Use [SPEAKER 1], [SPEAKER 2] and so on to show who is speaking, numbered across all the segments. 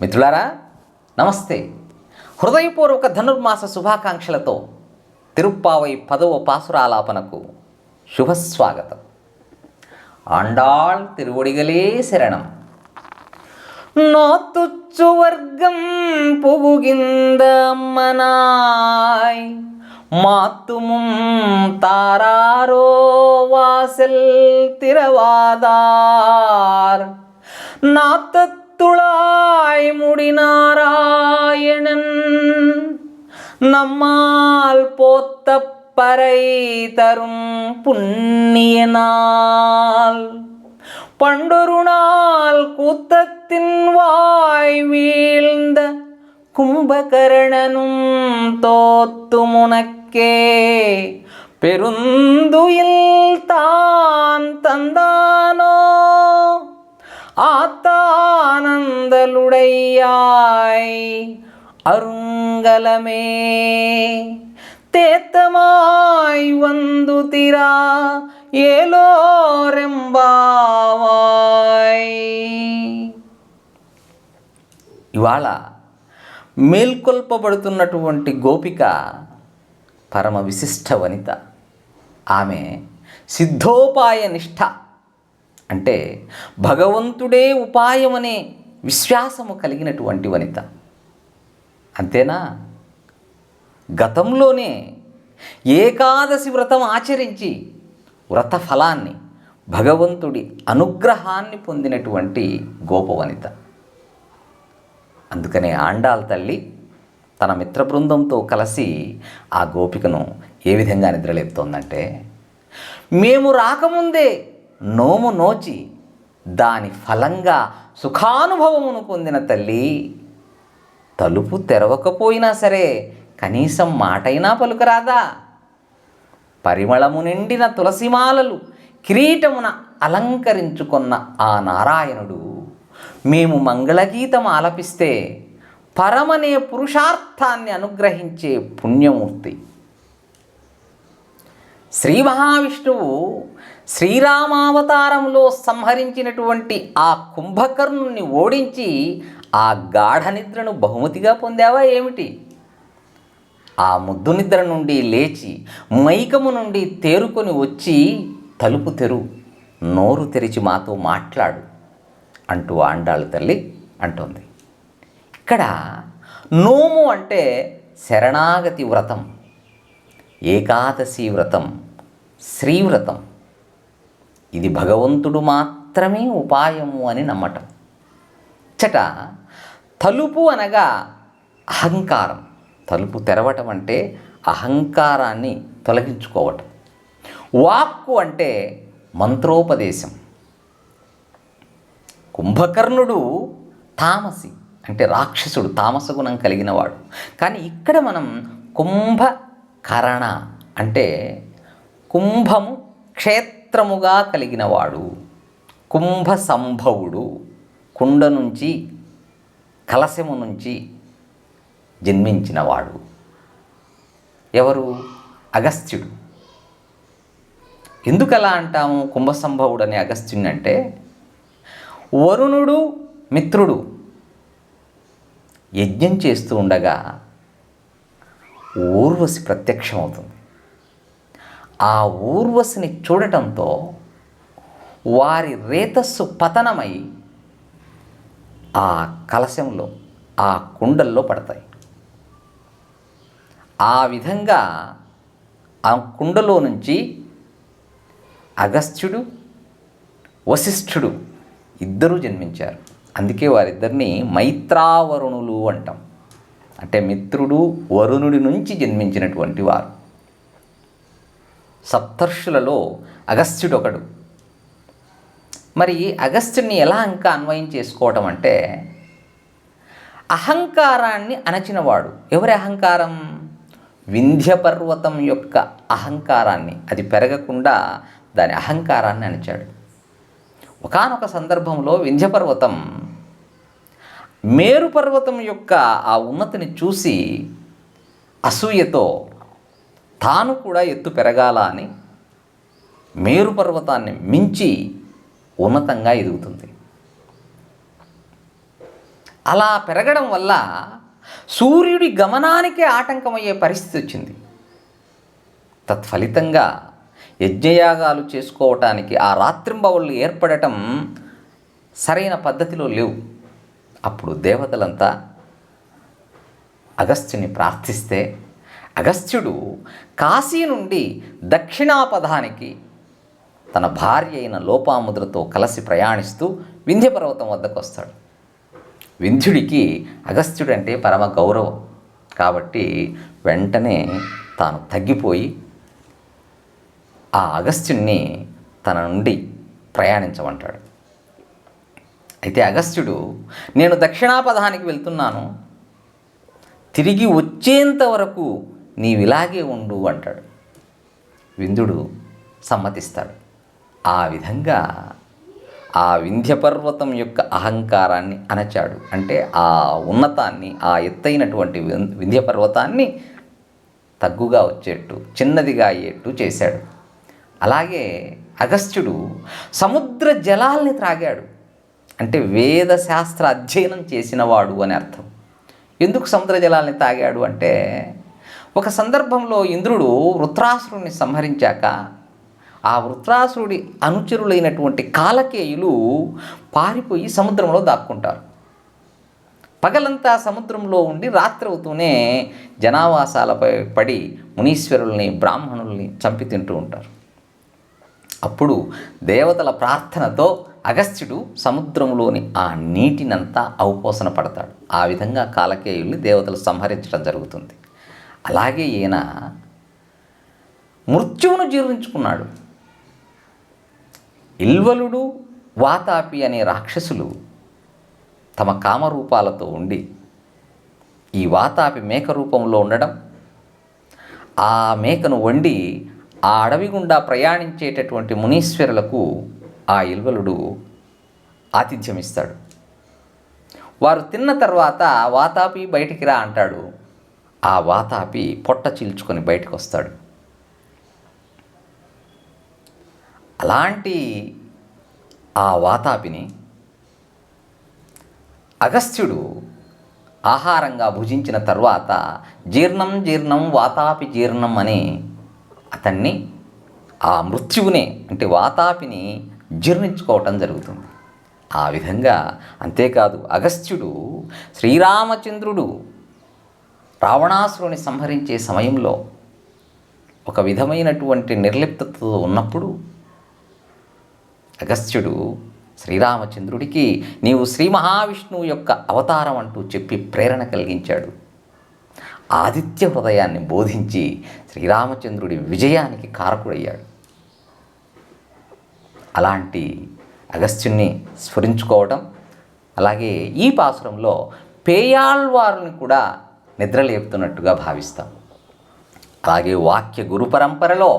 [SPEAKER 1] మిత్రులారా నమస్తే. హృదయపూర్వక ధనుర్మాస శుభాకాంక్షలతో తిరుప్పావై 10వ పాసురాలాపనకు శుభస్వాగతం. ఆండాళ్ తిరువడిగలే శరణం. నోతుచ్చు వర్గం పుగుగింద అమ్మనాయ్ மாத்துமும் தாராரோ வாசல் திறவாதார் நாத்தத்துளாய் முடிநாராயணன் நம்மால் போத்த பறை தரும் புண்ணியனால் பண்டொரு நாள் கூத்தத்தின் வாய் வீழ்ந்த கும்பகர்ணனும் தோத்துமுனக்கே பெருந்துயில் தான் தந்தானோ ஆத்தானந்தலுடையாய் அருங்கலமே తేతమాయ్ వందు తిరా ఏలోరెంబావాయ్. ఇవాళ మేల్కొల్పబడుతున్నటువంటి గోపిక పరమ విశిష్ట వనిత. ఆమె సిద్ధోపాయ నిష్ఠ అంటే భగవంతుడే ఉపాయమనే విశ్వాసము కలిగినటువంటి వనిత. అంతేనా? గతంలోనే ఏకాదశి వ్రతం ఆచరించి వ్రత ఫలాన్ని భగవంతుడి అనుగ్రహాన్ని పొందినటువంటి గోపవనిత. అందుకనే ఆండాళ్ తల్లి తన మిత్ర బృందంతో కలిసి ఆ గోపికను ఏ విధంగా నిద్రలేపుతోందంటే, మేము రాకముందే నోము నోచి దాని ఫలంగా సుఖానుభవమును పొందిన తల్లి, తలుపు తెరవకపోయినా సరే కనీసం మాటైనా పలుకరాదా? పరిమళము నిండిన తులసిమాలలు కిరీటమున అలంకరించుకున్న ఆ నారాయణుడు మేము మంగళగీతం ఆలపిస్తే పరమనే పురుషార్థాన్ని అనుగ్రహించే పుణ్యమూర్తి. శ్రీ మహావిష్ణువు శ్రీరామావతారంలో సంహరించినటువంటి ఆ కుంభకర్ణుని ఓడించి ఆ గాఢ నిద్రను బహుమతిగా పొందావా ఏమిటి? ఆ ముద్దు నిద్ర నుండి లేచి మైకము నుండి తేరుకొని వచ్చి తలుపు తెరు, నోరు తెరిచి మాతో మాట్లాడు అంటూ ఆండాళ్ తల్లి అంటోంది. ఇక్కడ నోము అంటే శరణాగతి వ్రతం, ఏకాదశి వ్రతం, శ్రీవ్రతం. ఇది భగవంతుడు మాత్రమే ఉపాయము అని నమ్మటం. చట తలుపు అనగా అహంకారం. తలుపు తెరవటం అంటే అహంకారాన్ని తొలగించుకోవటం. వాక్కు అంటే మంత్రోపదేశం. కుంభకర్ణుడు తామసి అంటే రాక్షసుడు, తామస గుణం కలిగినవాడు. కానీ ఇక్కడ మనం కుంభకరణ అంటే కుంభము క్షేత్రముగా కలిగినవాడు, కుంభ సంభవుడు, కుండ నుంచి కలశము నుంచి జన్మించినవాడు. ఎవరు? అగస్త్యుడు. ఎందుకు అలా అంటాము కుంభ సంభవుడు అని అగస్త్యుని అంటే, వరుణుడు మిత్రుడు యజ్ఞం చేస్తూ ఉండగా ఊర్వశి ప్రత్యక్షమవుతుంది. ఆ ఊర్వశిని చూడటంతో వారి రేతస్సు పతనమై ఆ కలశంలో, ఆ కుండల్లో పడతాయి. ఆ విధంగా ఆ కుండలో నుంచి అగస్త్యుడు, వశిష్ఠుడు ఇద్దరూ జన్మించారు. అందుకే వారిద్దరిని మైత్రావరుణులు అంటాం. అంటే మిత్రుడు వరుణుడి నుంచి జన్మించినటువంటి వారు. సప్తర్షులలో అగస్త్యుడు ఒకడు. మరి అగస్త్యుడిని ఎలా ఇంకా అన్వయం చేసుకోవటం అంటే, అహంకారాన్ని అణచినవాడు. ఎవరి అహంకారం? వింధ్య పర్వతం యొక్క అహంకారాన్ని, అది పెరగకుండా దాని అహంకారాన్ని అణచాడు. ఒకానొక సందర్భంలో వింధ్య పర్వతం మేరు పర్వతం యొక్క ఆ ఉన్నతిని చూసి అసూయతో తాను కూడా ఎత్తు పెరగాల అని మేరు పర్వతాన్ని మించి ఉన్నతంగా ఎదుగుతుంది. అలా పెరగడం వల్ల సూర్యుడి గమనానికే ఆటంకమయ్యే పరిస్థితి వచ్చింది. తత్ఫలితంగా యజ్ఞయాగాలు చేసుకోవటానికి ఆ రాత్రింబవళ్ళు ఏర్పడటం సరైన పద్ధతిలో లేవు. అప్పుడు దేవతలంతా అగస్త్యుని ప్రార్థిస్తే అగస్త్యుడు కాశీ నుండి దక్షిణాపథానికి తన భార్య అయిన లోపాముద్రతో కలిసి ప్రయాణిస్తూ వింధ్యపర్వతం వద్దకు వస్తాడు. వింధ్యుడికి అగస్త్యుడంటే పరమ గౌరవం కాబట్టి వెంటనే తాను తగ్గిపోయి ఆ అగస్త్యుణ్ణి తన నుండి ప్రయాణించమంటాడు. అయితే అగస్త్యుడు, నేను దక్షిణాపథానికి వెళ్తున్నాను, తిరిగి వచ్చేంత వరకు నీవిలాగే ఉండు అంటాడు. వింధ్యుడు సమ్మతిస్తాడు. ఆ విధంగా ఆ వింధ్యపర్వతం యొక్క అహంకారాన్ని అణచాడు. అంటే ఆ ఉన్నతాన్ని, ఆ ఎత్తైనటువంటి వింధ్యపర్వతాన్ని తగ్గుగా వచ్చేట్టు, చిన్నదిగా అయ్యేట్టు చేశాడు. అలాగే అగస్త్యుడు సముద్ర జలాల్ని త్రాగాడు. అంటే వేదశాస్త్ర అధ్యయనం చేసినవాడు అని అర్థం. ఎందుకు సముద్ర జలాల్ని తాగాడు అంటే, ఒక సందర్భంలో ఇంద్రుడు వృత్రాసురుణ్ణి సంహరించాక ఆ వృత్రాసురుడి అనుచరులైనటువంటి కాలకేయులు పారిపోయి సముద్రంలో దాక్కుంటారు. పగలంతా సముద్రంలో ఉండి రాత్రి అవుతూనే జనావాసాలపై పడి మునీశ్వరుల్ని, బ్రాహ్మణుల్ని చంపి తింటూ ఉంటారు. అప్పుడు దేవతల ప్రార్థనతో అగస్త్యుడు సముద్రంలోని ఆ నీటినంతా ఔపోసన పడతాడు. ఆ విధంగా కాలకేయుల్ని దేవతలు సంహరించడం జరుగుతుంది. అలాగే ఈయన మృత్యువును జీర్ణించుకున్నాడు. ఇల్వలుడు, వాతాపి అనే రాక్షసులు తమ కామరూపాలతో ఉండి ఈ వాతాపి మేక రూపంలో ఉండడం, ఆ మేకను వండి ఆ అడవి గుండా ప్రయాణించేటటువంటి మునీశ్వరులకు ఆ ఇల్వలుడు ఆతిథ్యం ఇస్తాడు. వారు తిన్న తర్వాత వాతాపి బయటికి రా అంటాడు. ఆ వాతాపి పొట్ట చీల్చుకొని బయటకు వస్తాడు. అలాంటి ఆ వాతాపిని అగస్త్యుడు ఆహారంగా భుజించిన తర్వాత జీర్ణం జీర్ణం వాతాపి జీర్ణం అని అతన్ని, ఆ మృత్యువునే అంటే వాతాపిని జీర్ణించుకోవటం జరుగుతుంది. ఆ విధంగా అంతేకాదు, అగస్త్యుడు శ్రీరామచంద్రుడు రావణాసురుని సంహరించే సమయంలో ఒక విధమైనటువంటి నిర్లిప్తతో ఉన్నప్పుడు అగస్త్యుడు శ్రీరామచంద్రుడికి నీవు శ్రీ మహావిష్ణువు యొక్క అవతారం అంటూ చెప్పి ప్రేరణ కలిగించాడు. ఆదిత్య హృదయాన్ని బోధించి శ్రీరామచంద్రుడి విజయానికి కారకుడయ్యాడు. అలాంటి అగస్త్యుణ్ణి స్మరించుకోవటం, అలాగే ఈ పాసురంలో పేయాళ్వారుని కూడా నిద్రలేపుతున్నట్టుగా భావిస్తాం. అలాగే వాక్య గురు పరంపరలో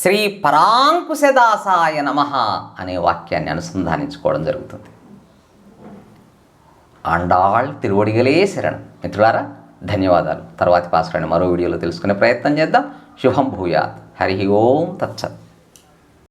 [SPEAKER 1] శ్రీ పరాంకుశదాసాయ నమః అనే వాక్యాన్ని అనుసంధానించుకోవడం జరుగుతుంది. ఆండాళ్ తిరువడిగలే శరణం. మిత్రులారా, ధన్యవాదాలు. తర్వాతి పాసురాన్ని మరో వీడియోలో తెలుసుకునే ప్రయత్నం చేద్దాం. శుభం భూయాత్. హరి ఓం తత్సత్.